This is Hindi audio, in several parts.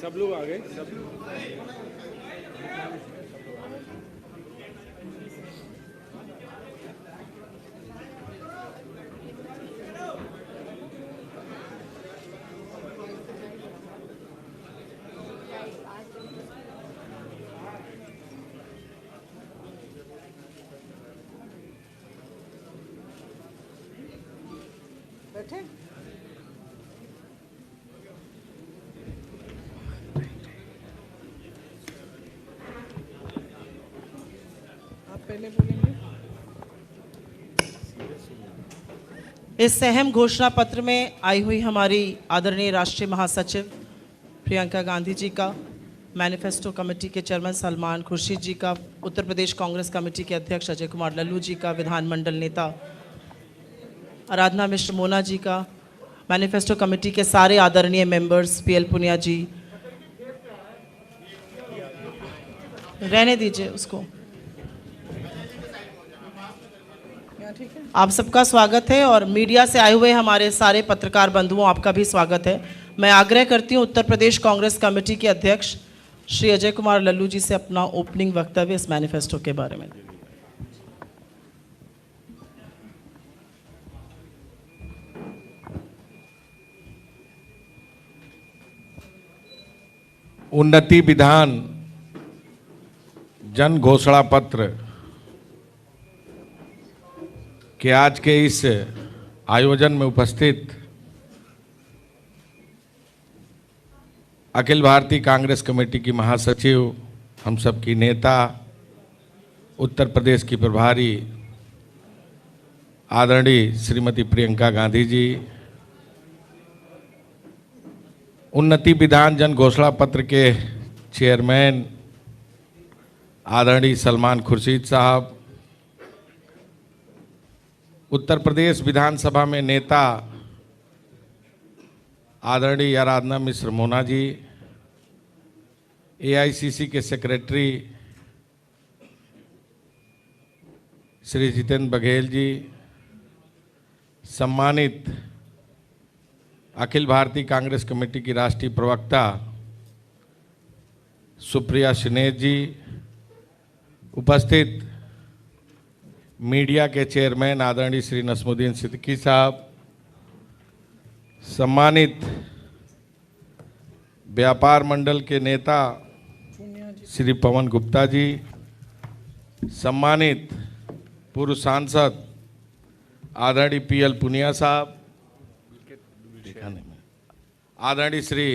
सब लोग आ गए सब। बैठे आप पहले बोलेंगे। इस अहम घोषणा पत्र में आई हुई हमारी आदरणीय राष्ट्रीय महासचिव प्रियंका गांधी जी का, मैनिफेस्टो कमेटी के चेयरमैन सलमान खुर्शीद जी का, उत्तर प्रदेश कांग्रेस कमेटी के अध्यक्ष अजय कुमार लल्लू जी का, विधानमंडल नेता आराधना मिश्र मोना जी का, मैनिफेस्टो कमेटी के सारे आदरणीय मेंबर्स, पीएल पुनिया जी, रहने दीजिए उसको, आप सबका स्वागत है। और मीडिया से आए हुए हमारे सारे पत्रकार बंधुओं, आपका भी स्वागत है। मैं आग्रह करती हूं उत्तर प्रदेश कांग्रेस कमेटी के अध्यक्ष श्री अजय कुमार लल्लू जी से अपना ओपनिंग वक्तव्य इस मैनिफेस्टो के बारे में। उन्नति विधान जन घोषणा पत्र के आज के इस आयोजन में उपस्थित अखिल भारतीय कांग्रेस कमेटी की महासचिव, हम सब की नेता, उत्तर प्रदेश की प्रभारी आदरणीय श्रीमती प्रियंका गांधी जी, उन्नति विधान जन घोषणा पत्र के चेयरमैन आदरणीय सलमान खुर्शीद साहब, उत्तर प्रदेश विधानसभा में नेता आदरणीय आराधना मिश्र मोना जी, एआईसीसी के सेक्रेटरी श्री जितेंद्र बघेल जी, सम्मानित अखिल भारतीय कांग्रेस कमेटी की राष्ट्रीय प्रवक्ता सुप्रिया शिनेज जी, उपस्थित मीडिया के चेयरमैन आदरणीय श्री नसमुद्दीन सिद्दीकी साहब, सम्मानित व्यापार मंडल के नेता श्री पवन गुप्ता जी, सम्मानित पूर्व सांसद आदरणीय पीएल पुनिया साहब, आदरणीय श्री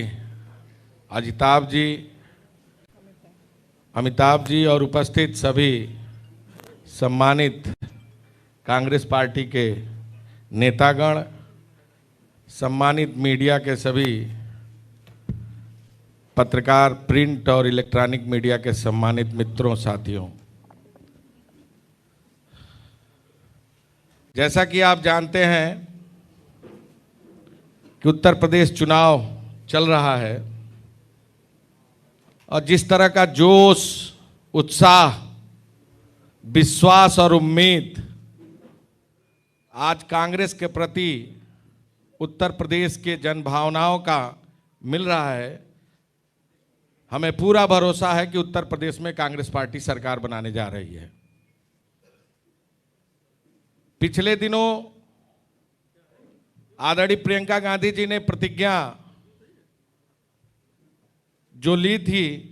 अमिताभ जी और उपस्थित सभी सम्मानित कांग्रेस पार्टी के नेतागण, सम्मानित मीडिया के सभी पत्रकार, प्रिंट और इलेक्ट्रॉनिक मीडिया के सम्मानित मित्रों, साथियों, जैसा कि आप जानते हैं कि उत्तर प्रदेश चुनाव चल रहा है और जिस तरह का जोश, उत्साह, विश्वास और उम्मीद आज कांग्रेस के प्रति उत्तर प्रदेश के जनभावनाओं का मिल रहा है, हमें पूरा भरोसा है कि उत्तर प्रदेश में कांग्रेस पार्टी सरकार बनाने जा रही है। पिछले दिनों आदरणीय प्रियंका गांधी जी ने प्रतिज्ञा जो ली थी,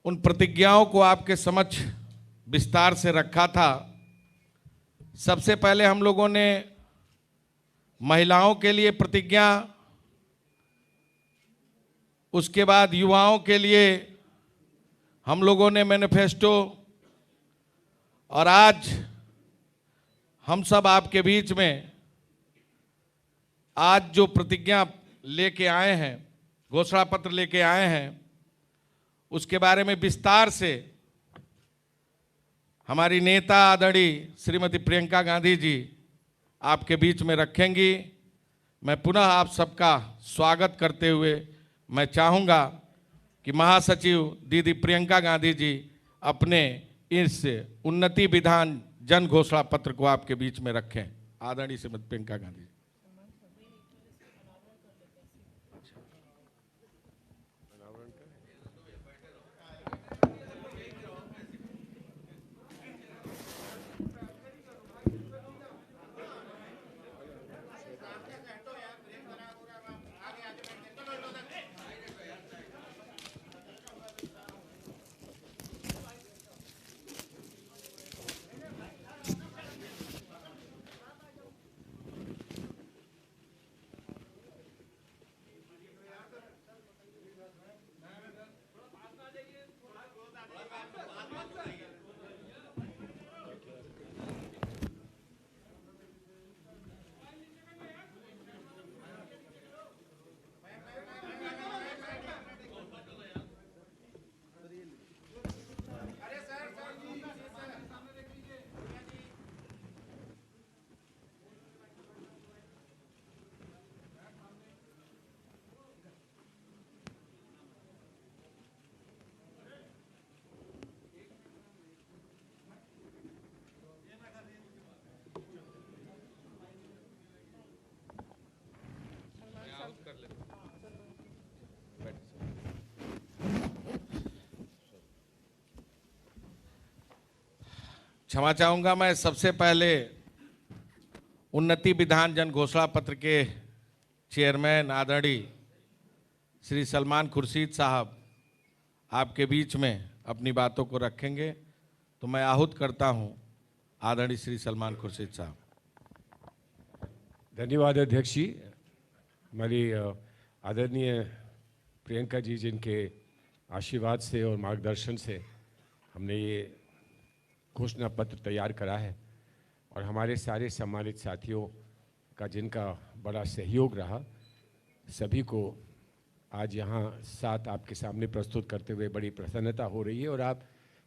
उन प्रतिज्ञाओं को आपके समक्ष विस्तार से रखा था। सबसे पहले हम लोगों ने महिलाओं के लिए प्रतिज्ञा, उसके बाद युवाओं के लिए हम लोगों ने मैनिफेस्टो, और आज हम सब आपके बीच में आज जो प्रतिज्ञा लेके आए हैं, घोषणा पत्र लेके आए हैं, उसके बारे में विस्तार से हमारी नेता आदरणीय श्रीमती प्रियंका गांधी जी आपके बीच में रखेंगी। मैं पुनः आप सबका स्वागत करते हुए मैं चाहूँगा कि महासचिव दीदी प्रियंका गांधी जी अपने इस उन्नति विधान जन घोषणा पत्र को आपके बीच में रखें। आदरणीय श्रीमती प्रियंका गांधी। क्षमा चाहूँगा। मैं सबसे पहले उन्नति विधान जन घोषणा पत्र के चेयरमैन आदरणीय श्री सलमान खुर्शीद साहब आपके बीच में अपनी बातों को रखेंगे, तो मैं आहूत करता हूं आदरणीय श्री सलमान खुर्शीद साहब। धन्यवाद अध्यक्ष जी। हमारी आदरणीय प्रियंका जी, जिनके आशीर्वाद से और मार्गदर्शन से हमने ये घोषणा पत्र तैयार करा है, और हमारे सारे सम्मानित साथियों का जिनका बड़ा सहयोग रहा, सभी को आज यहाँ साथ आपके सामने प्रस्तुत करते हुए बड़ी प्रसन्नता हो रही है। और आप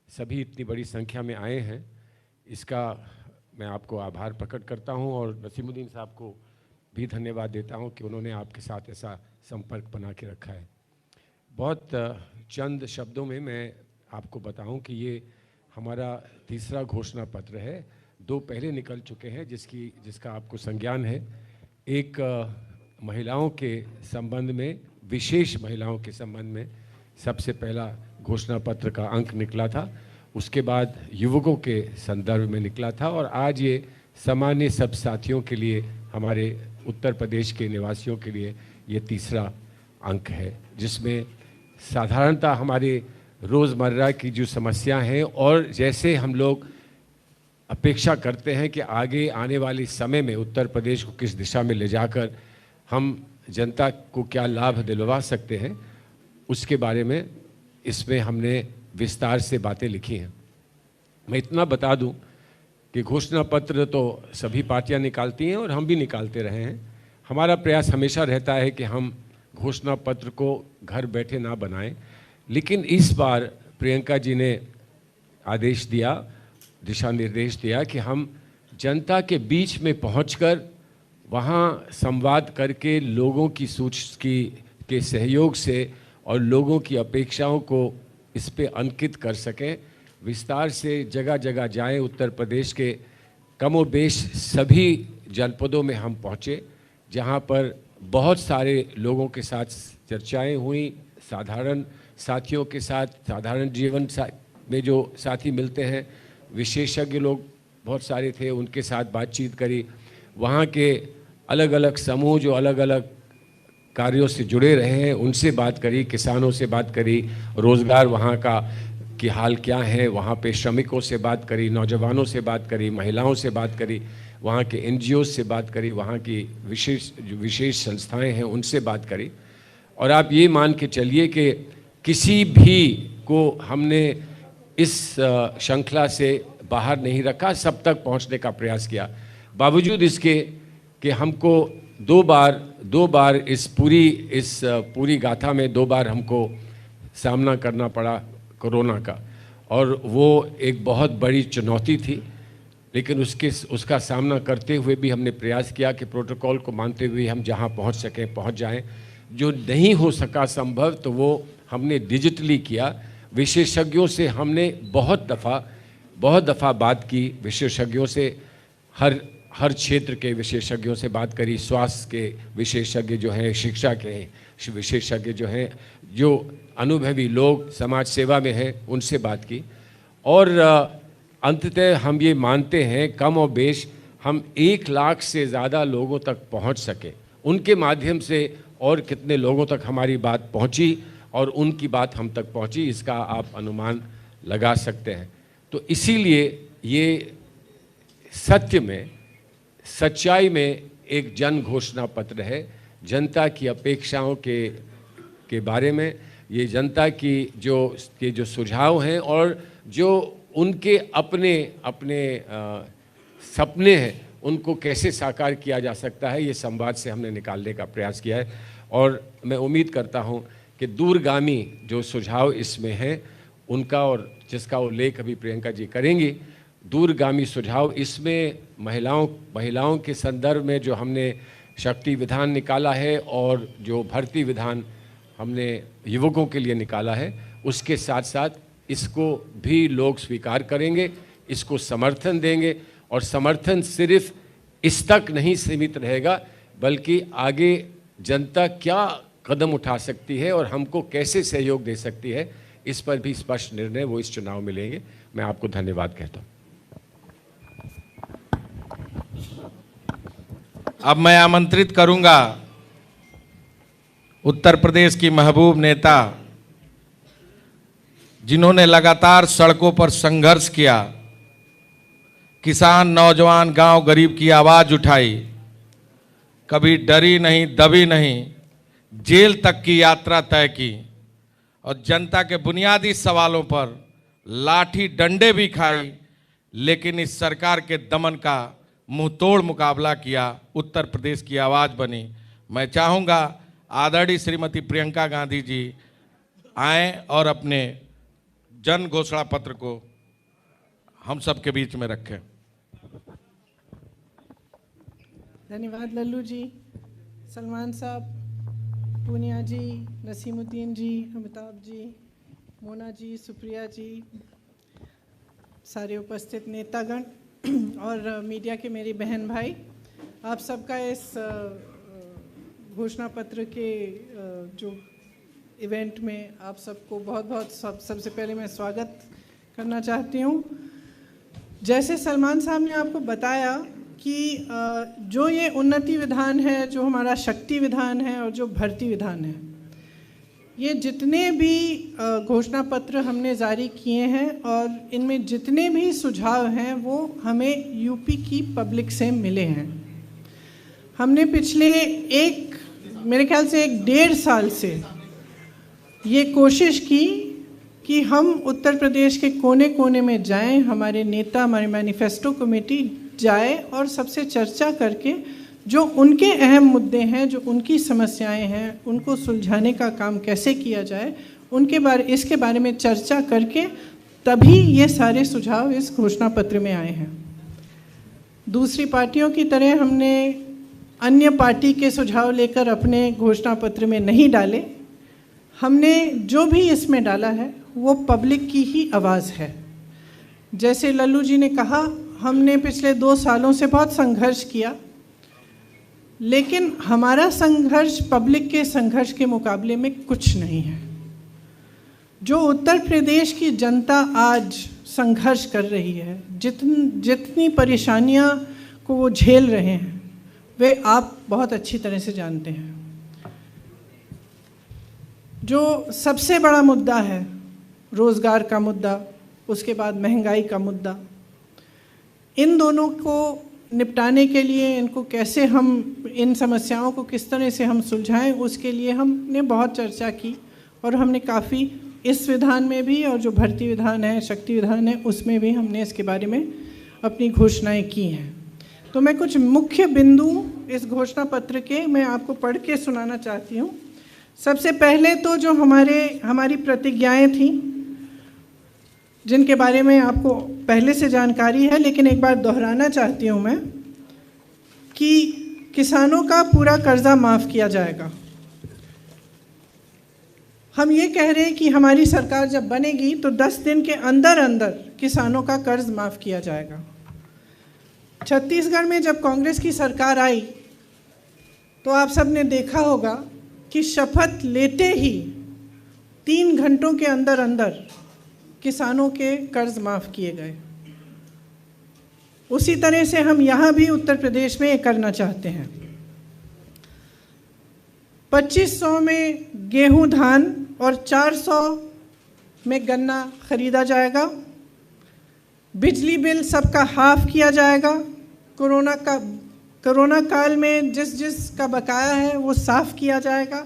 सभी इतनी बड़ी संख्या में आए हैं, इसका मैं आपको आभार प्रकट करता हूँ, और नसीमुद्दीन साहब को भी धन्यवाद देता हूँ कि उन्होंने आपके साथ ऐसा संपर्क बना के रखा है। बहुत चंद शब्दों में मैं आपको बताऊं कि ये हमारा तीसरा घोषणा पत्र है। 2 पहले निकल चुके हैं जिसका आपको संज्ञान है। एक महिलाओं के संबंध में, विशेष महिलाओं के संबंध में सबसे पहला घोषणा पत्र का अंक निकला था, उसके बाद युवकों के संदर्भ में निकला था, और आज ये सामान्य सब साथियों के लिए, हमारे उत्तर प्रदेश के निवासियों के लिए ये तीसरा अंक है, जिसमें साधारणतः हमारे रोज़मर्रा की जो समस्या हैं और जैसे हम लोग अपेक्षा करते हैं कि आगे आने वाले समय में उत्तर प्रदेश को किस दिशा में ले जाकर हम जनता को क्या लाभ दिलवा सकते हैं, उसके बारे में इसमें हमने विस्तार से बातें लिखी हैं। मैं इतना बता दूं कि घोषणा पत्र तो सभी पार्टियां निकालती हैं और हम भी निकालते रहे हैं। हमारा प्रयास हमेशा रहता है कि हम घोषणा पत्र को घर बैठे ना बनाएं, लेकिन इस बार प्रियंका जी ने आदेश दिया, दिशा निर्देश दिया कि हम जनता के बीच में पहुंचकर वहां संवाद करके लोगों की के सहयोग से और लोगों की अपेक्षाओं को इस पे अंकित कर सकें। विस्तार से जगह जगह जाएं। उत्तर प्रदेश के कमोबेश सभी जनपदों में हम पहुँचे, जहाँ पर बहुत सारे लोगों के साथ चर्चाएं हुई, साधारण साथियों के साथ, साधारण जीवन में जो साथी मिलते हैं, विशेषज्ञ लोग बहुत सारे थे, उनके साथ बातचीत करी। वहाँ के अलग अलग समूह जो अलग अलग कार्यों से जुड़े रहे हैं, उनसे बात करी, किसानों से बात करी, रोज़गार वहाँ का की हाल क्या है, वहाँ पे श्रमिकों से बात करी, नौजवानों से बात करी, महिलाओं से बात करी, वहाँ के NGOs से बात करी, वहाँ की विशेष संस्थाएं हैं उनसे बात करी। और आप ये मान के चलिए कि किसी भी को हमने इस श्रृंखला से बाहर नहीं रखा, सब तक पहुँचने का प्रयास किया। बावजूद इसके कि हमको दो बार इस पूरी गाथा में 2 बार हमको सामना करना पड़ा कोरोना का, और वो एक बहुत बड़ी चुनौती थी। लेकिन उसका सामना करते हुए भी हमने प्रयास किया कि प्रोटोकॉल को मानते हुए हम जहां पहुंच सकें पहुंच जाएं। जो नहीं हो सका संभव तो वो हमने डिजिटली किया। विशेषज्ञों से हमने बहुत दफ़ा बात की, विशेषज्ञों से हर क्षेत्र के विशेषज्ञों से बात करी। स्वास्थ्य के विशेषज्ञ जो हैं, शिक्षा के विशेषज्ञ जो हैं, जो अनुभवी लोग समाज सेवा में हैं, उनसे बात की। और अंततः हम ये मानते हैं कम और बेश हम 1 लाख से ज़्यादा लोगों तक पहुंच सके। उनके माध्यम से और कितने लोगों तक हमारी बात पहुंची और उनकी बात हम तक पहुंची, इसका आप अनुमान लगा सकते हैं। तो इसीलिए ये सच्चाई में एक जन घोषणा पत्र है। जनता की अपेक्षाओं के बारे में, ये जनता की जो सुझाव हैं और जो उनके अपने सपने हैं, उनको कैसे साकार किया जा सकता है, ये संवाद से हमने निकालने का प्रयास किया है। और मैं उम्मीद करता हूं कि दूरगामी जो सुझाव इसमें हैं उनका, और जिसका उल्लेख अभी प्रियंका जी करेंगी, दूरगामी सुझाव इसमें महिलाओं के संदर्भ में जो हमने शक्ति विधान निकाला है और जो भर्ती विधान हमने युवकों के लिए निकाला है, उसके साथ साथ इसको भी लोग स्वीकार करेंगे, इसको समर्थन देंगे। और समर्थन सिर्फ इस तक नहीं सीमित रहेगा, बल्कि आगे जनता क्या कदम उठा सकती है और हमको कैसे सहयोग दे सकती है, इस पर भी स्पष्ट निर्णय वो इस चुनाव में लेंगे। मैं आपको धन्यवाद कहता हूँ। अब मैं आमंत्रित करूंगा उत्तर प्रदेश की महबूब नेता, जिन्होंने लगातार सड़कों पर संघर्ष किया, किसान, नौजवान, गांव गरीब की आवाज उठाई, कभी डरी नहीं, दबी नहीं, जेल तक की यात्रा तय की और जनता के बुनियादी सवालों पर लाठी डंडे भी खाई, लेकिन इस सरकार के दमन का मुंहतोड़ मुकाबला किया, उत्तर प्रदेश की आवाज बनी। मैं चाहूंगा आदरणीय श्रीमती प्रियंका गांधी जी आए और अपने जन घोषणा पत्र को हम सबके बीच में रखें। धन्यवाद लल्लू जी, सलमान साहब, पूनिया जी, नसीमुद्दीन जी, अमिताभ जी, मोना जी, सुप्रिया जी, सारे उपस्थित नेतागण और मीडिया के मेरी बहन भाई, आप सबका इस घोषणा पत्र के जो इवेंट में आप सबको बहुत बहुत सबसे पहले मैं स्वागत करना चाहती हूँ। जैसे सलमान साहब ने आपको बताया कि जो ये उन्नति विधान है, जो हमारा शक्ति विधान है और जो भर्ती विधान है, ये जितने भी घोषणा पत्र हमने जारी किए हैं और इनमें जितने भी सुझाव हैं वो हमें यूपी की पब्लिक से मिले हैं। हमने पिछले मेरे ख्याल से 1.5 साल से ये कोशिश की कि हम उत्तर प्रदेश के कोने कोने में जाएं, हमारे नेता, हमारी मैनिफेस्टो कमेटी जाए और सबसे चर्चा करके जो उनके अहम मुद्दे हैं, जो उनकी समस्याएं हैं, उनको सुलझाने का काम कैसे किया जाए, इसके बारे में चर्चा करके तभी ये सारे सुझाव इस घोषणा पत्र में आए हैं। दूसरी पार्टियों की तरह हमने अन्य पार्टी के सुझाव लेकर अपने घोषणा पत्र में नहीं डाले। हमने जो भी इसमें डाला है वो पब्लिक की ही आवाज़ है। जैसे लल्लू जी ने कहा, हमने पिछले 2 सालों से बहुत संघर्ष किया, लेकिन हमारा संघर्ष पब्लिक के संघर्ष के मुकाबले में कुछ नहीं है। जो उत्तर प्रदेश की जनता आज संघर्ष कर रही है, जितनी परेशानियां को वो झेल रहे हैं, वे आप बहुत अच्छी तरह से जानते हैं। जो सबसे बड़ा मुद्दा है रोज़गार का मुद्दा, उसके बाद महंगाई का मुद्दा, इन दोनों को निपटाने के लिए इनको कैसे हम, इन समस्याओं को किस तरह से हम सुलझाएं, उसके लिए हमने बहुत चर्चा की और हमने काफ़ी इस विधान में भी और जो भर्ती विधान है, शक्ति विधान है, उसमें भी हमने इसके बारे में अपनी घोषणाएं की हैं। तो मैं कुछ मुख्य बिंदु इस घोषणा पत्र के मैं आपको पढ़ के सुनाना चाहती हूँ। सबसे पहले तो जो हमारी प्रतिज्ञाएं थीं, जिनके बारे में आपको पहले से जानकारी है, लेकिन एक बार दोहराना चाहती हूँ मैं कि किसानों का पूरा कर्जा माफ़ किया जाएगा। हम ये कह रहे हैं कि हमारी सरकार जब बनेगी तो 10 दिन के अंदर अंदर किसानों का कर्ज माफ़ किया जाएगा। छत्तीसगढ़ में जब कांग्रेस की सरकार आई तो आप सब ने देखा होगा कि शपथ लेते ही 3 घंटों के अंदर अंदर किसानों के कर्ज माफ़ किए गए। उसी तरह से हम यहाँ भी उत्तर प्रदेश में ये करना चाहते हैं। 2500 में गेहूं, धान और 400 में गन्ना खरीदा जाएगा। बिजली बिल सबका हाफ किया जाएगा। कोरोना काल में जिस का बकाया है वो साफ़ किया जाएगा,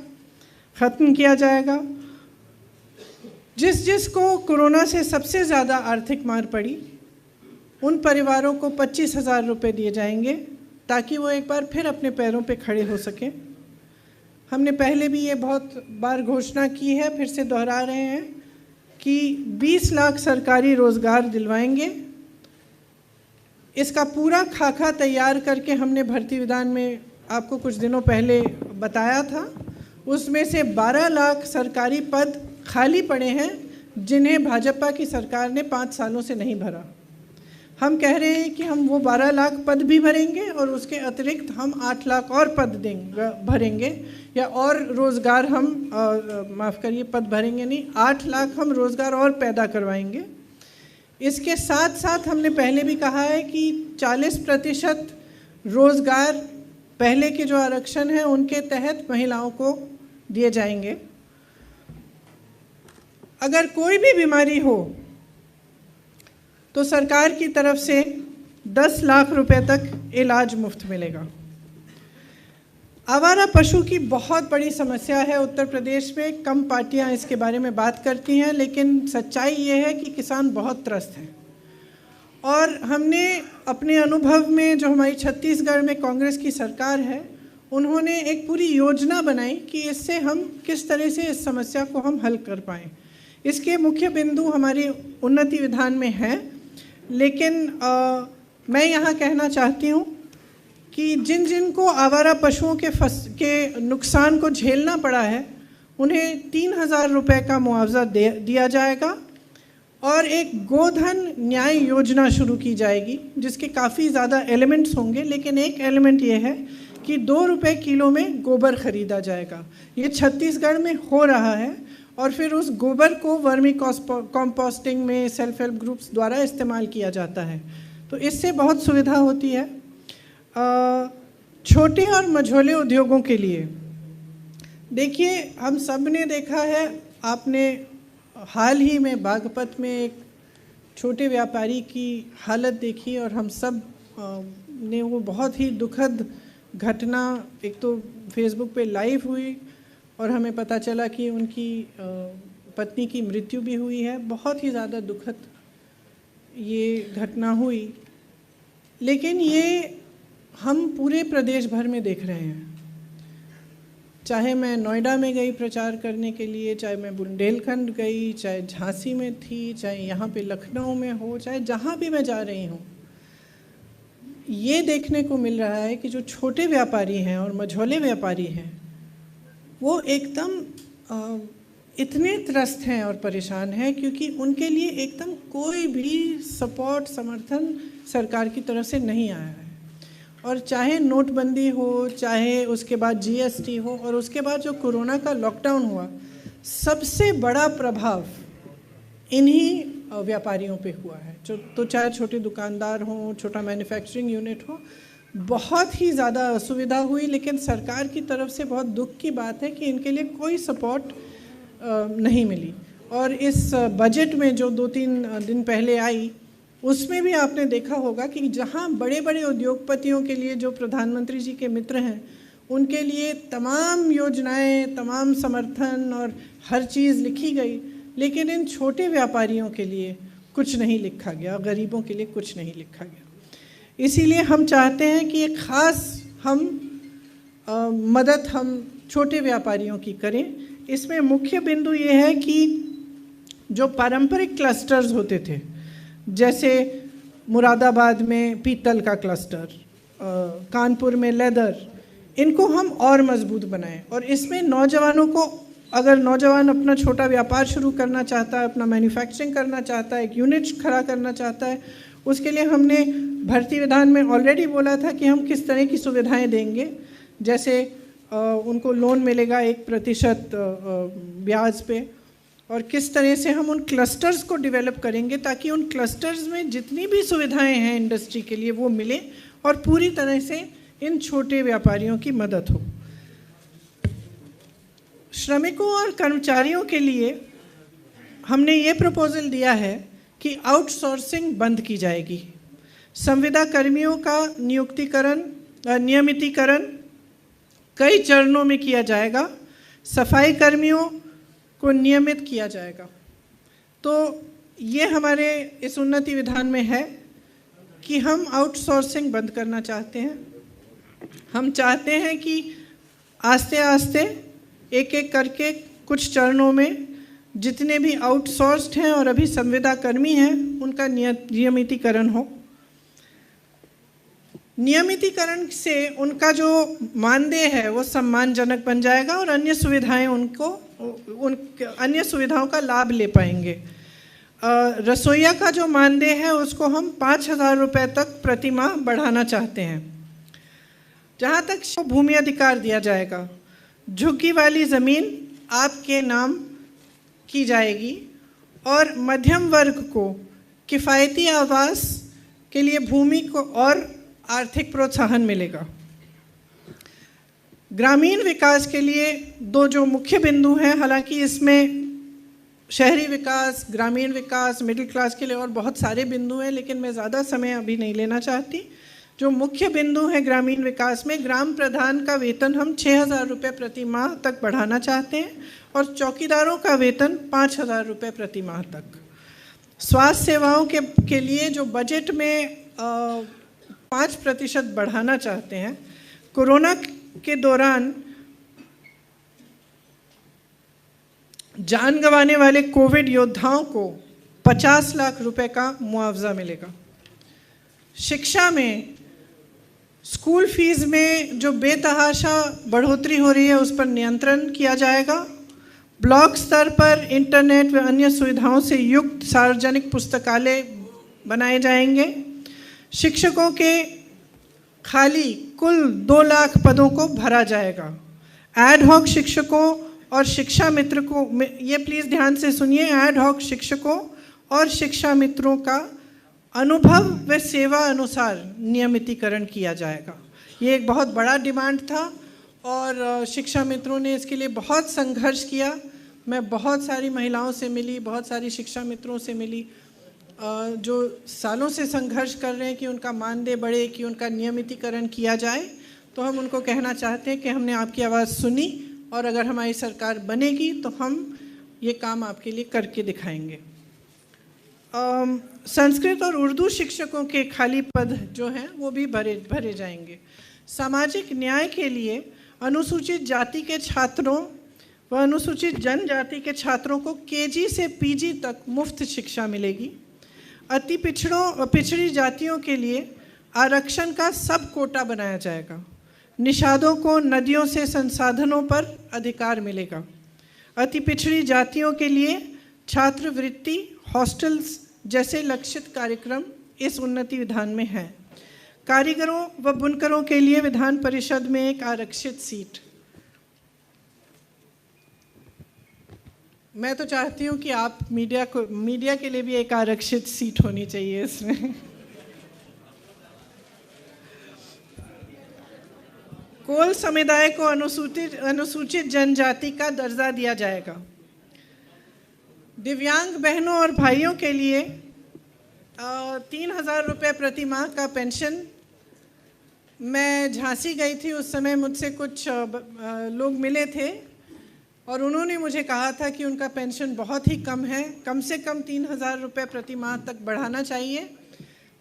ख़त्म किया जाएगा। जिस को कोरोना से सबसे ज़्यादा आर्थिक मार पड़ी, उन परिवारों को 25,000 रुपये दिए जाएंगे ताकि वो एक बार फिर अपने पैरों पे खड़े हो सकें। हमने पहले भी ये बहुत बार घोषणा की है, फिर से दोहरा रहे हैं कि 20 लाख सरकारी रोज़गार दिलवाएंगे। इसका पूरा खाका तैयार करके हमने भर्ती विधान में आपको कुछ दिनों पहले बताया था। उसमें से 12 लाख सरकारी पद खाली पड़े हैं जिन्हें भाजपा की सरकार ने 5 सालों से नहीं भरा। हम कह रहे हैं कि हम वो 12 लाख पद भी भरेंगे और उसके अतिरिक्त हम 8 लाख और पद भरेंगे, या और रोज़गार हम माफ़ करिए, पद भरेंगे नहीं, 8 लाख हम रोज़गार और पैदा करवाएंगे। इसके साथ साथ हमने पहले भी कहा है कि 40% रोज़गार पहले के जो आरक्षण हैं उनके तहत महिलाओं को दिए जाएंगे। अगर कोई भी बीमारी हो तो सरकार की तरफ से 10 लाख रुपए तक इलाज मुफ्त मिलेगा। आवारा पशु की बहुत बड़ी समस्या है उत्तर प्रदेश में। कम पार्टियां इसके बारे में बात करती हैं, लेकिन सच्चाई ये है कि किसान बहुत त्रस्त हैं। और हमने अपने अनुभव में, जो हमारी छत्तीसगढ़ में कांग्रेस की सरकार है, उन्होंने एक पूरी योजना बनाई कि इससे हम किस तरह से इस समस्या को हम हल कर पाएँ। इसके मुख्य बिंदु हमारी उन्नति विधान में हैं, लेकिन मैं यहाँ कहना चाहती हूँ कि जिन जिन को आवारा पशुओं के नुकसान को झेलना पड़ा है, उन्हें 3,000 रुपये का मुआवजा दिया जाएगा और एक गोधन न्याय योजना शुरू की जाएगी, जिसके काफ़ी ज़्यादा एलिमेंट्स होंगे। लेकिन एक एलिमेंट ये है कि 2 रुपये किलो में गोबर खरीदा जाएगा। ये छत्तीसगढ़ में हो रहा है और फिर उस गोबर को वर्मी कॉम्पोस्टिंग में सेल्फ हेल्प ग्रुप्स द्वारा इस्तेमाल किया जाता है। तो इससे बहुत सुविधा होती है। छोटे और मझोले उद्योगों के लिए देखिए, हम सब ने देखा है, आपने हाल ही में बागपत में एक छोटे व्यापारी की हालत देखी और हम सब ने वो बहुत ही दुखद घटना, एक तो फेसबुक पे लाइव हुई और हमें पता चला कि उनकी पत्नी की मृत्यु भी हुई है। बहुत ही ज़्यादा दुखद ये घटना हुई, लेकिन ये हम पूरे प्रदेश भर में देख रहे हैं। चाहे मैं नोएडा में गई प्रचार करने के लिए, चाहे मैं बुंदेलखंड गई, चाहे झांसी में थी, चाहे यहाँ पे लखनऊ में हो, चाहे जहाँ भी मैं जा रही हूँ, ये देखने को मिल रहा है कि जो छोटे व्यापारी हैं और मझोले व्यापारी हैं, वो एकदम इतने त्रस्त हैं और परेशान हैं, क्योंकि उनके लिए एकदम कोई भी सपोर्ट, समर्थन सरकार की तरफ से नहीं आया है। और चाहे नोटबंदी हो, चाहे उसके बाद जीएसटी हो, और उसके बाद जो कोरोना का लॉकडाउन हुआ, सबसे बड़ा प्रभाव इन्हीं व्यापारियों पे हुआ है। तो चाहे छोटे दुकानदार हों, छोटा मैन्युफैक्चरिंग यूनिट हो, बहुत ही ज़्यादा असुविधा हुई। लेकिन सरकार की तरफ से बहुत दुख की बात है कि इनके लिए कोई सपोर्ट नहीं मिली। और इस बजट में जो 2-3 दिन पहले आई, उसमें भी आपने देखा होगा कि जहां बड़े बड़े उद्योगपतियों के लिए, जो प्रधानमंत्री जी के मित्र हैं, उनके लिए तमाम योजनाएं, तमाम समर्थन और हर चीज़ लिखी गई, लेकिन इन छोटे व्यापारियों के लिए कुछ नहीं लिखा गया, गरीबों के लिए कुछ नहीं लिखा गया। इसीलिए हम चाहते हैं कि एक ख़ास मदद हम छोटे व्यापारियों की करें। इसमें मुख्य बिंदु ये है कि जो पारंपरिक क्लस्टर्स होते थे, जैसे मुरादाबाद में पीतल का क्लस्टर, कानपुर में लेदर, इनको हम और मजबूत बनाएं। और इसमें नौजवानों को, अगर नौजवान अपना छोटा व्यापार शुरू करना चाहता है, अपना मैन्युफैक्चरिंग करना चाहता है, एक यूनिट खड़ा करना चाहता है, उसके लिए हमने भर्ती विधान में ऑलरेडी बोला था कि हम किस तरह की सुविधाएं देंगे। जैसे उनको लोन मिलेगा 1% ब्याज पे, और किस तरह से हम उन क्लस्टर्स को डेवलप करेंगे ताकि उन क्लस्टर्स में जितनी भी सुविधाएं हैं इंडस्ट्री के लिए वो मिले और पूरी तरह से इन छोटे व्यापारियों की मदद हो। श्रमिकों और कर्मचारियों के लिए हमने ये प्रपोजल दिया है कि आउटसोर्सिंग बंद की जाएगी। संविदा कर्मियों का नियमितीकरण कई चरणों में किया जाएगा। सफाई कर्मियों को नियमित किया जाएगा। तो ये हमारे इस उन्नति विधान में है कि हम आउटसोर्सिंग बंद करना चाहते हैं। हम चाहते हैं कि आस्ते आस्ते एक एक करके कुछ चरणों में जितने भी आउटसोर्स्ड हैं और अभी संविदा कर्मी हैं, उनका नियमितीकरण हो। नियमितीकरण से उनका जो मानदेय है वो सम्मानजनक बन जाएगा और अन्य सुविधाएं अन्य सुविधाओं का लाभ ले पाएंगे। रसोइया का जो मानदेय है उसको हम 5,000 रुपये तक प्रतिमाह बढ़ाना चाहते हैं। जहाँ तक भूमि अधिकार दिया जाएगा, झुग्गी वाली ज़मीन आपके नाम की जाएगी और मध्यम वर्ग को किफ़ायती आवास के लिए भूमि को और आर्थिक प्रोत्साहन मिलेगा। ग्रामीण विकास के लिए दो जो मुख्य बिंदु हैं, हालांकि इसमें शहरी विकास, ग्रामीण विकास, मिडिल क्लास के लिए और बहुत सारे बिंदु हैं, लेकिन मैं ज़्यादा समय अभी नहीं लेना चाहती। जो मुख्य बिंदु है ग्रामीण विकास में, ग्राम प्रधान का वेतन हम 6,000 रुपये प्रति माह तक बढ़ाना चाहते हैं और चौकीदारों का वेतन 5,000 रुपये प्रति माह तक। स्वास्थ्य सेवाओं के लिए जो बजट में 5% बढ़ाना चाहते हैं। कोरोना के दौरान जान गंवाने वाले कोविड योद्धाओं को 50 लाख रुपए का मुआवजा मिलेगा। शिक्षा में स्कूल फीस में जो बेतहाशा बढ़ोतरी हो रही है उस पर नियंत्रण किया जाएगा। ब्लॉक स्तर पर इंटरनेट व अन्य सुविधाओं से युक्त सार्वजनिक पुस्तकालय बनाए जाएंगे। शिक्षकों के खाली कुल 2 लाख पदों को भरा जाएगा। एड हॉक शिक्षकों और शिक्षा मित्र को, ये प्लीज़ ध्यान से सुनिए, एड हॉक शिक्षकों और शिक्षा मित्रों का अनुभव व सेवा अनुसार नियमितीकरण किया जाएगा। ये एक बहुत बड़ा डिमांड था और शिक्षा मित्रों ने इसके लिए बहुत संघर्ष किया। मैं बहुत सारी महिलाओं से मिली, बहुत सारी शिक्षा मित्रों से मिली जो सालों से संघर्ष कर रहे हैं कि उनका मानदेय बढ़े, कि उनका नियमितीकरण किया जाए। तो हम उनको कहना चाहते हैं कि हमने आपकी आवाज़ सुनी और अगर हमारी सरकार बनेगी तो हम ये काम आपके लिए करके दिखाएंगे। संस्कृत और उर्दू शिक्षकों के खाली पद जो हैं वो भी भरे जाएंगे। सामाजिक न्याय के लिए अनुसूचित जाति के छात्रों व अनुसूचित जनजाति के छात्रों को केजी से पीजी तक मुफ्त शिक्षा मिलेगी। अति पिछड़ी जातियों के लिए आरक्षण का सब कोटा बनाया जाएगा। निषादों को नदियों से संसाधनों पर अधिकार मिलेगा। अति पिछड़ी जातियों के लिए छात्रवृत्ति, हॉस्टल्स जैसे लक्षित कार्यक्रम इस उन्नति विधान में है। कारीगरों व बुनकरों के लिए विधान परिषद में एक आरक्षित सीट। मैं तो चाहती हूँ कि आप मीडिया के लिए भी एक आरक्षित सीट होनी चाहिए इसमें। कोल समुदाय को अनुसूचित जनजाति का दर्जा दिया जाएगा। दिव्यांग बहनों और भाइयों के लिए 3,000 रुपये प्रति माह का पेंशन। मैं झांसी गई थी, उस समय मुझसे कुछ लोग मिले थे और उन्होंने मुझे कहा था कि उनका पेंशन बहुत ही कम है, कम से कम 3,000 रुपये प्रति माह तक बढ़ाना चाहिए।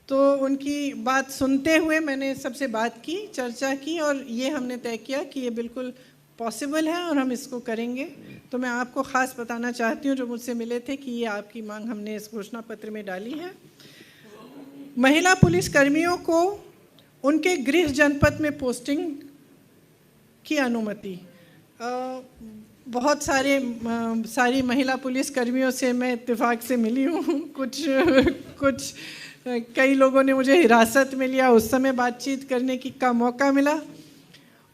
तो उनकी बात सुनते हुए मैंने सबसे बात की, चर्चा की और ये हमने तय किया कि ये बिल्कुल पॉसिबल है और हम इसको करेंगे। तो मैं आपको ख़ास बताना चाहती हूँ जो मुझसे मिले थे कि ये आपकी मांग हमने इस घोषणा पत्र में डाली है। महिला पुलिस कर्मियों को उनके गृह जनपद में पोस्टिंग की अनुमति। बहुत सारी महिला पुलिस कर्मियों से मैं इत्तेफाक से मिली हूँ। कुछ कई लोगों ने मुझे हिरासत में लिया, उस समय बातचीत करने का मौका मिला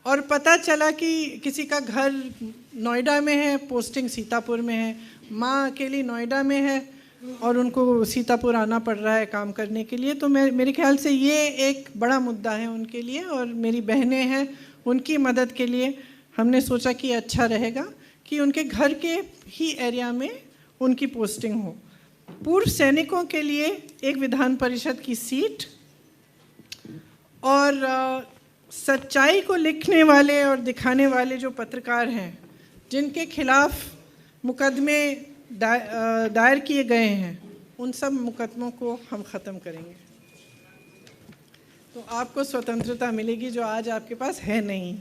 और पता चला कि किसी का घर नोएडा में है, पोस्टिंग सीतापुर में है। माँ अकेली नोएडा में है और उनको सीतापुर आना पड़ रहा है काम करने के लिए। तो मेरे ख्याल से ये एक बड़ा मुद्दा है उनके लिए और मेरी बहनें हैं, उनकी मदद के लिए हमने सोचा कि अच्छा रहेगा कि उनके घर के ही एरिया में उनकी पोस्टिंग हो। पूर्व सैनिकों के लिए एक विधान परिषद की सीट और सच्चाई को लिखने वाले और दिखाने वाले जो पत्रकार हैं जिनके खिलाफ मुकदमे दायर किए गए हैं, उन सब मुकदमों को हम ख़त्म करेंगे। तो आपको स्वतंत्रता मिलेगी जो आज आपके पास है नहीं।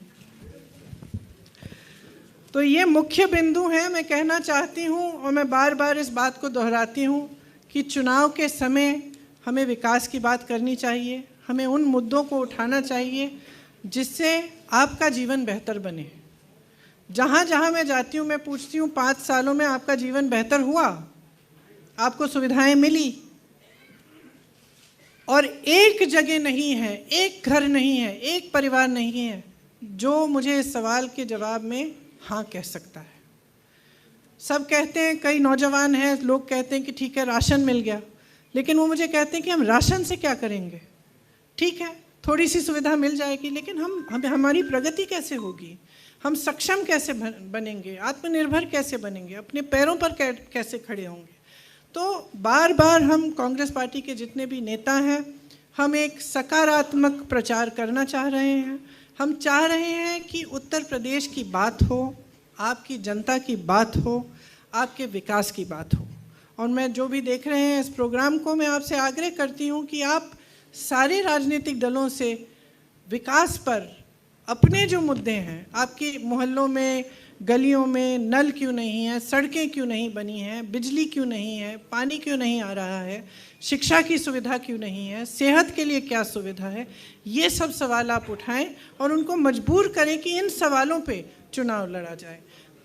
तो ये मुख्य बिंदु हैं। मैं कहना चाहती हूँ और मैं बार बार इस बात को दोहराती हूँ कि चुनाव के समय हमें विकास की बात करनी चाहिए, हमें उन मुद्दों को उठाना चाहिए जिससे आपका जीवन बेहतर बने। जहाँ जहाँ मैं जाती हूँ मैं पूछती हूँ 5 सालों में आपका जीवन बेहतर हुआ, आपको सुविधाएं मिली? और एक जगह नहीं है, एक घर नहीं है, एक परिवार नहीं है जो मुझे इस सवाल के जवाब में हाँ कह सकता है। सब कहते हैं, कई नौजवान हैं, लोग कहते हैं कि ठीक है राशन मिल गया, लेकिन वो मुझे कहते हैं कि हम राशन से क्या करेंगे। ठीक है, थोड़ी सी सुविधा मिल जाएगी, लेकिन हमारी प्रगति कैसे होगी, हम सक्षम कैसे बनेंगे, आत्मनिर्भर कैसे बनेंगे, अपने पैरों पर कैसे खड़े होंगे। तो बार बार हम कांग्रेस पार्टी के जितने भी नेता हैं, हम एक सकारात्मक प्रचार करना चाह रहे हैं। हम चाह रहे हैं कि उत्तर प्रदेश की बात हो, आपकी जनता की बात हो, आपके विकास की बात हो। और मैं जो भी देख रहे हैं इस प्रोग्राम को, मैं आपसे आग्रह करती हूँ कि आप सारे राजनीतिक दलों से विकास पर अपने जो मुद्दे हैं, आपके मोहल्लों में, गलियों में नल क्यों नहीं है, सड़कें क्यों नहीं बनी हैं, बिजली क्यों नहीं है, पानी क्यों नहीं आ रहा है, शिक्षा की सुविधा क्यों नहीं है, सेहत के लिए क्या सुविधा है, ये सब सवाल आप उठाएं और उनको मजबूर करें कि इन सवालों पे चुनाव लड़ा जाए।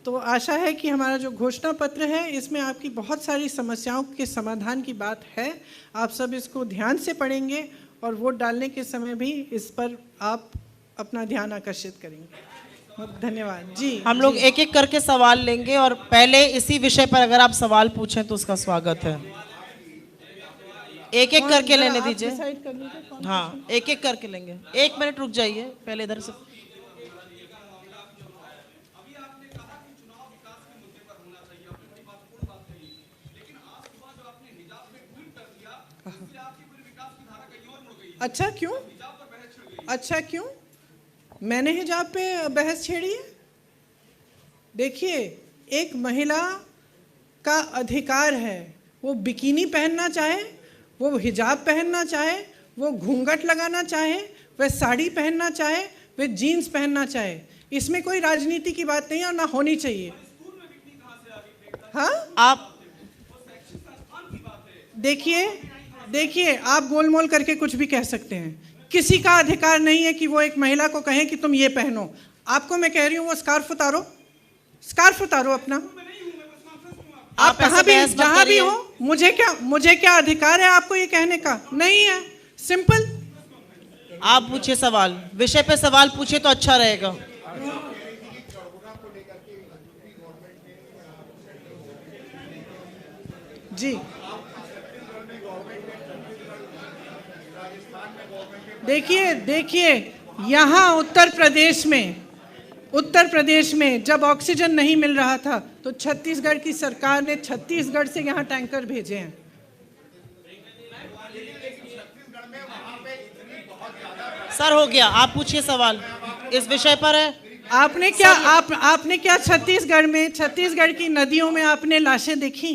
तो आशा है कि हमारा जो घोषणा पत्र है, इसमें आपकी बहुत सारी समस्याओं के समाधान की बात है। आप सब इसको ध्यान से पढ़ेंगे और वोट डालने के समय भी इस पर आप अपना ध्यान आकर्षित करेंगे। धन्यवाद जी। हम लोग एक एक करके सवाल लेंगे और पहले इसी विषय पर अगर आप सवाल पूछें तो उसका स्वागत है। एक एक करके लेने दीजिए। हाँ, एक एक करके लेंगे। 1 मिनट रुक जाइए, पहले इधर से। अच्छा क्यों? अच्छा क्यों? मैंने हिजाब पे बहस छेड़ी है? देखिए, एक महिला का अधिकार है, वो बिकिनी पहनना चाहे, वो हिजाब पहनना चाहे, वो घूंघट लगाना चाहे, वह साड़ी पहनना चाहे, वह जीन्स पहनना चाहे। इसमें कोई राजनीति की बात नहीं है और ना होनी चाहिए। हाँ, आप देखिए, आप गोलमोल करके कुछ भी कह सकते हैं। किसी का अधिकार नहीं है कि वो एक महिला को कहे कि तुम ये पहनो। आपको मैं कह रही हूँ वो स्कार्फ उतारो अपना। आप कहाँ भी, जहाँ भी हो, मुझे क्या अधिकार है आपको ये कहने का? नहीं है, सिंपल। आप पूछिए सवाल, विषय पे सवाल पूछिए तो अच्छा रहेगा। जी, देखिए यहाँ उत्तर प्रदेश में जब ऑक्सीजन नहीं मिल रहा था तो छत्तीसगढ़ की सरकार ने छत्तीसगढ़ से यहाँ टैंकर भेजे हैं। सर हो गया, आप पूछिए सवाल, इस विषय पर है। आपने क्या छत्तीसगढ़ की नदियों में आपने लाशें देखी?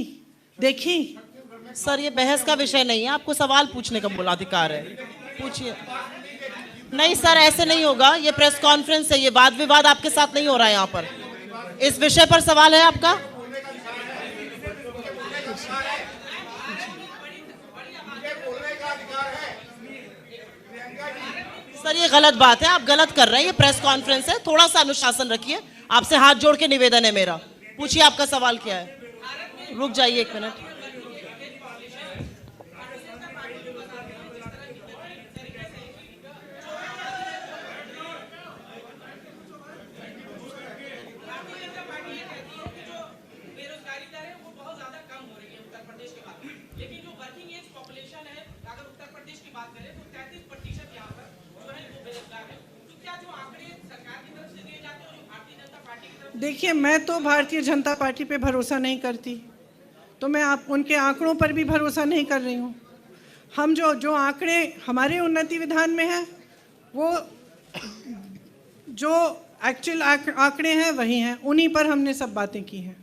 सर ये बहस का विषय नहीं है, आपको सवाल पूछने का मूल अधिकार है, पूछिए। नहीं सर, ऐसे नहीं होगा, ये प्रेस कॉन्फ्रेंस है, ये वाद विवाद आपके साथ नहीं हो रहा है यहाँ पर। इस विषय पर सवाल है आपका? सर ये गलत बात है, आप गलत कर रहे हैं, ये प्रेस कॉन्फ्रेंस है, थोड़ा सा अनुशासन रखिए। आपसे हाथ जोड़ के निवेदन है मेरा। पूछिए आपका सवाल क्या है। रुक जाइए 1 मिनट। देखिए, मैं तो भारतीय जनता पार्टी पे भरोसा नहीं करती, तो मैं उनके आंकड़ों पर भी भरोसा नहीं कर रही हूँ। हम जो आंकड़े हमारे उन्नति विधान में हैं, वो जो एक्चुअल आंकड़े हैं वही हैं, उन्हीं पर हमने सब बातें की हैं।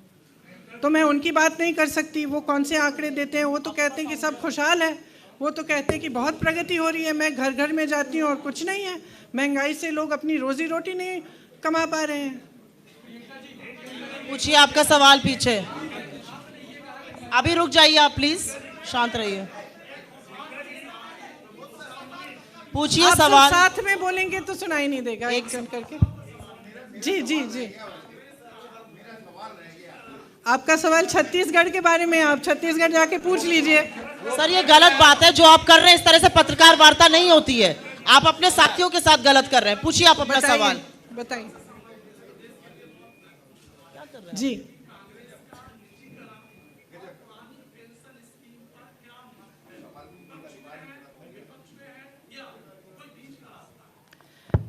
तो मैं उनकी बात नहीं कर सकती। वो कौन से आंकड़े देते हैं? वो तो कहते हैं कि सब खुशहाल है, वो तो कहते हैं कि बहुत प्रगति हो रही है। मैं घर घर में जाती हूँ और कुछ नहीं है, महंगाई से लोग अपनी रोजी रोटी नहीं कमा पा रहे हैं। पूछिए आपका सवाल पीछे। अभी रुक जाइए आप, प्लीज शांत रहिए। पूछिए सवाल। साथ में बोलेंगे तो सुनाई नहीं देगा, एक जन करके। जी, आपका सवाल छत्तीसगढ़ के बारे में, आप छत्तीसगढ़ जाके पूछ लीजिए। सर ये गलत बात है जो आप कर रहे हैं, इस तरह से पत्रकार वार्ता नहीं होती है। आप अपने साथियों के साथ गलत कर रहे हैं। पूछिए आप अपना सवाल। बताइए जी।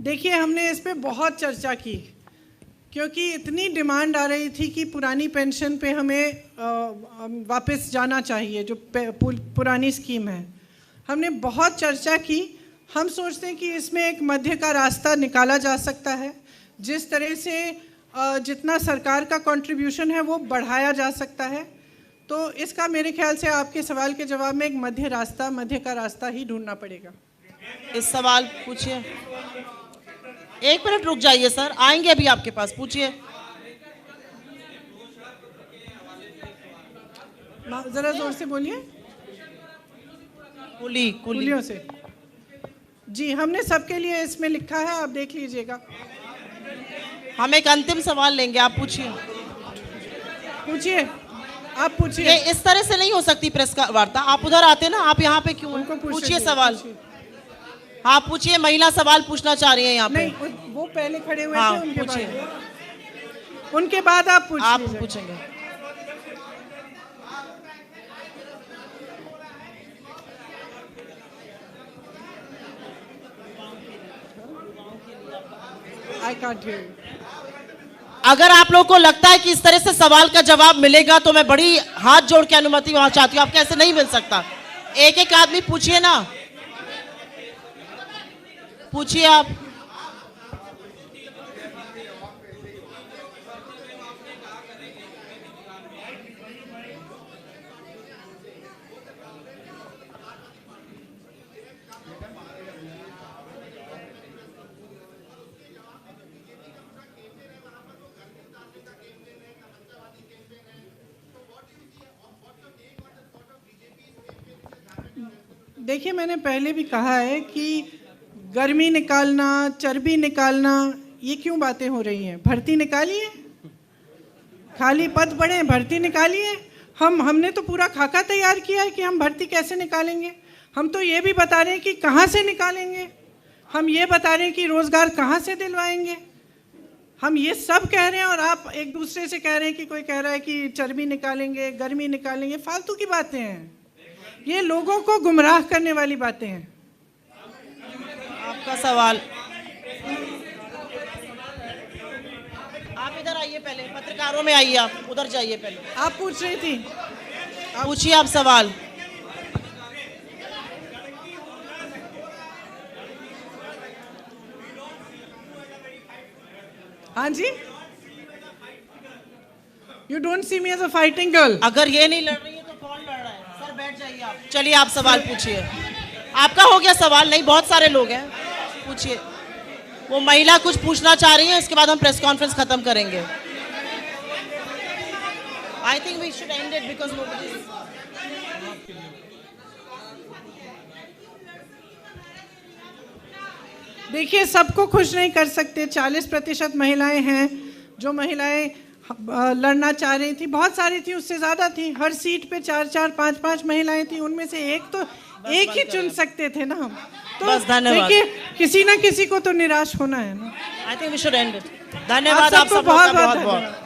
देखिए, हमने इस पे बहुत चर्चा की क्योंकि इतनी डिमांड आ रही थी कि पुरानी पेंशन पे हमें वापस जाना चाहिए, जो पुरानी स्कीम है। हमने बहुत चर्चा की। हम सोचते हैं कि इसमें एक मध्य का रास्ता निकाला जा सकता है, जिस तरह से जितना सरकार का कंट्रीब्यूशन है वो बढ़ाया जा सकता है। तो इसका मेरे ख्याल से आपके सवाल के जवाब में एक मध्य का रास्ता ही ढूंढना पड़ेगा। इस सवाल पूछिए। 1 मिनट रुक जाइए सर, आएंगे अभी आपके पास, पूछिए। जरा जोर से बोलिए। कुलियों से। जी, हमने सबके लिए इसमें लिखा है, आप देख लीजिएगा। हम एक अंतिम सवाल लेंगे, आप पूछिए। पूछिए, आप पूछिए। ये इस तरह से नहीं हो सकती प्रेस का वार्ता। आप उधर आते ना, आप यहाँ पे क्यों? उनको पूछिए सवाल। हाँ पूछिए, महिला सवाल पूछना चाह रही है यहाँ पे। नहीं, वो पहले खड़े हुए हाँ, थे, उनके पूछिए। बाद उनके बाद आप पूछिए। आप पूछेंगे। I can't hear you. अगर आप लोगों को लगता है कि इस तरह से सवाल का जवाब मिलेगा तो मैं बड़ी हाथ जोड़ के अनुमति वहां चाहती हूँ। आपको ऐसे नहीं मिल सकता। एक एक आदमी पूछिए ना, पूछिए आप। देखिए, मैंने पहले भी कहा है कि गर्मी निकालना, चर्बी निकालना, ये क्यों बातें हो रही हैं? भर्ती निकालिए, खाली पद पड़े, भर्ती निकालिए। हमने तो पूरा खाका तैयार किया है कि हम भर्ती कैसे निकालेंगे। हम तो ये भी बता रहे हैं कि कहाँ से निकालेंगे। हम ये बता रहे हैं कि रोजगार कहाँ से दिलवाएंगे। हम ये सब कह रहे हैं और आप एक दूसरे से कह रहे हैं कि कोई कह रहा है कि चर्बी निकालेंगे, गर्मी निकालेंगे। फालतू की बातें हैं, ये लोगों को गुमराह करने वाली बातें हैं। आपका सवाल। आप इधर आइए, पहले पत्रकारों में आइए, आप उधर जाइए पहले। आप पूछ रही थी, पूछिए आप सवाल। हाँ जी। You don't see me as a fighting girl. अगर ये नहीं लड़ रही है तो कौन लड़ रहा है? सर बैठ जाइए आप। चलिए आप सवाल पूछिए। आपका हो गया सवाल? नहीं, बहुत सारे लोग हैं, पूछिए। वो महिला कुछ पूछना चाह रही है, उसके बाद हम प्रेस कॉन्फ्रेंस खत्म करेंगे। I think we should end it because nobody is... देखिए, सबको खुश नहीं कर सकते। 40% महिलाएं हैं जो महिलाएं लड़ना चाह रही थी। बहुत सारी थी, उससे ज्यादा थी। हर सीट पे 4-4, 5-5 महिलाएं थी। उनमें से एक ही चुन सकते थे ना हम। तो बस धन्यवाद। देखिए, किसी ना किसी को तो निराश होना है ना। I think we should end it. धन्यवाद आप सबको सबका बहुत बहुत।